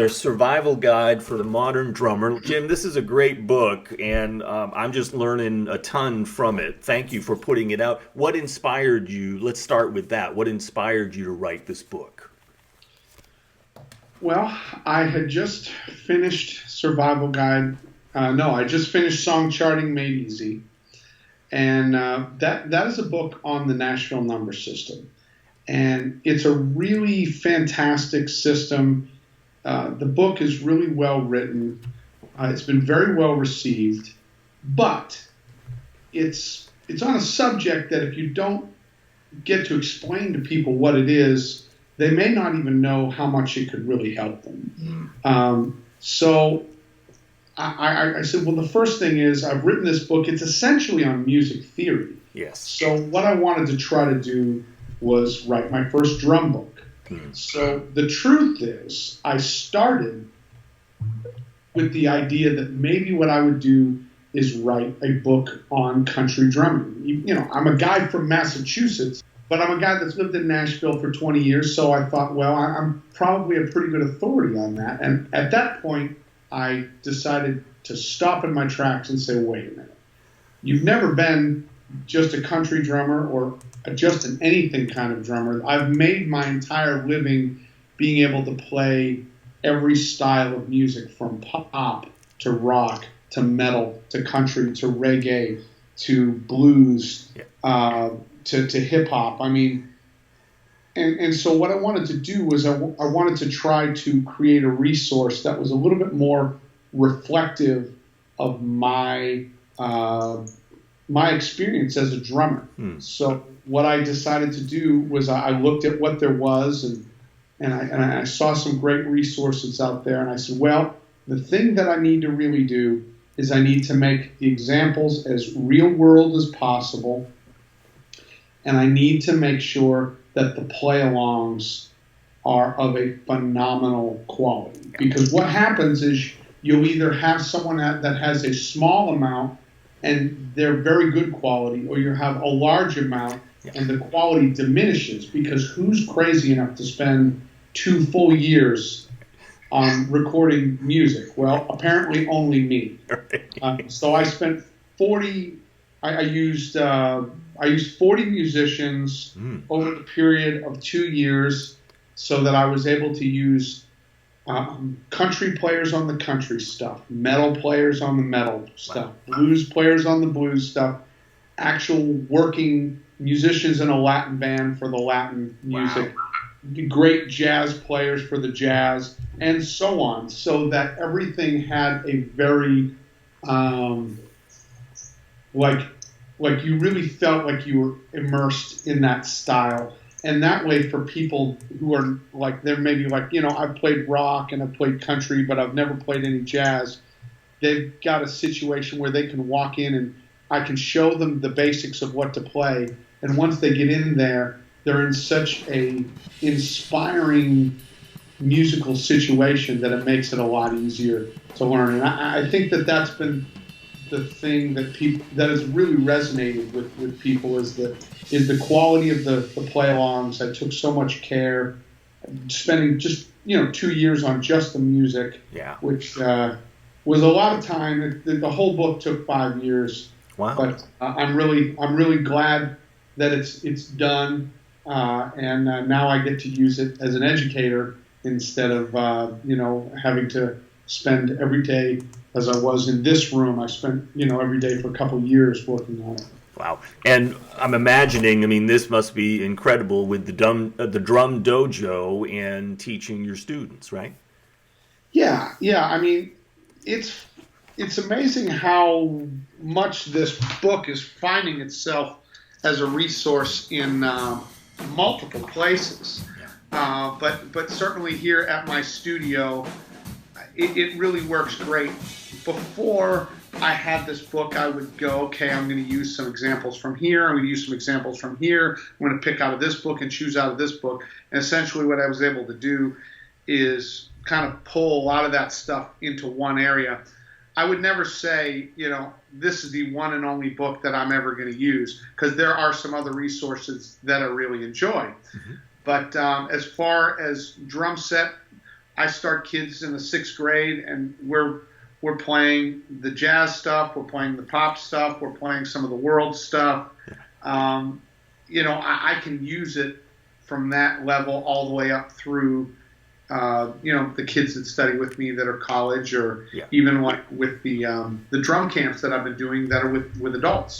author, Survival Guide for the Modern Drummer. Jim, this is a great book, and I'm just learning a ton from it. Thank you for putting it out. What inspired you? Let's start with that. What inspired you to write this book? Well, I had just finished Survival Guide. I just finished Song Charting Made Easy. And that is a book on the Nashville number system. And it's a really fantastic system. The book is really well written. It's been very well received. But it's on a subject that if you don't get to explain to people what it is, they may not even know how much it could really help them. So I said, well, the first thing is I've written this book. It's essentially on music theory. Yes. So what I wanted to try to do was write my first drum book. So the truth is I started with the idea that maybe what I would do is write a book on country drumming. You know, I'm a guy from Massachusetts, but I'm a guy that's lived in Nashville for 20 years, so I thought, well, I'm probably a pretty good authority on that. And at that point, I decided to stop in my tracks and say, wait a minute. You've never been just a country drummer or just an anything kind of drummer. I've made my entire living being able to play every style of music, from pop to rock to metal to country to reggae to blues to hip hop. I mean, and so what I wanted to do was I wanted to try to create a resource that was a little bit more reflective of my experience as a drummer. So what I decided to do was I looked at what there was and I saw some great resources out there, and I said, well, the thing that I need to really do is I need to make the examples as real world as possible, and I need to make sure that the play-alongs are of a phenomenal quality. Because what happens is you'll either have someone that has a small amount and they're very good quality, or you have a large amount and the quality diminishes, because who's crazy enough to spend 2 full years on recording music? Well, apparently only me. So I spent 40, I used 40 musicians over the period of 2 years, so that I was able to use country players on the country stuff, metal players on the metal stuff, blues players on the blues stuff, actual working musicians in a Latin band for the Latin music, great jazz players for the jazz, and so on, so that everything had a very, like you really felt like you were immersed in that style. And that way, for people who are like, they're maybe like, you know, I've played rock and I've played country, but I've never played any jazz, they've got a situation where they can walk in and I can show them the basics of what to play. And once they get in there, they're in such a inspiring musical situation that it makes it a lot easier to learn. And I think that that's been the thing that has really resonated with people is the quality of the play-alongs. I took so much care, spending just 2 years on just the music, which was a lot of time. The whole book took 5 years. Wow! But I'm really glad that it's done, and now I get to use it as an educator instead of having to spend every day. As I was in this room, I spent every day for a couple of years working on it. Wow! And I'm imagining, I mean, this must be incredible with the drum dojo and teaching your students, right? Yeah. I mean, it's amazing how much this book is finding itself as a resource in multiple places. But certainly here at my studio, it really works great. Before I had this book, I would go, okay, I'm going to use some examples from here. I'm going to use some examples from here. I'm going to pick out of this book and choose out of this book. And essentially what I was able to do is kind of pull a lot of that stuff into one area. I would never say, this is the one and only book that I'm ever going to use, because there are some other resources that I really enjoy. Mm-hmm. But as far as drum set, I start kids in the 6th grade, and we're playing the jazz stuff, we're playing the pop stuff, we're playing some of the world stuff. I can use it from that level all the way up through, the kids that study with me that are college, or even like with the drum camps that I've been doing that are with adults.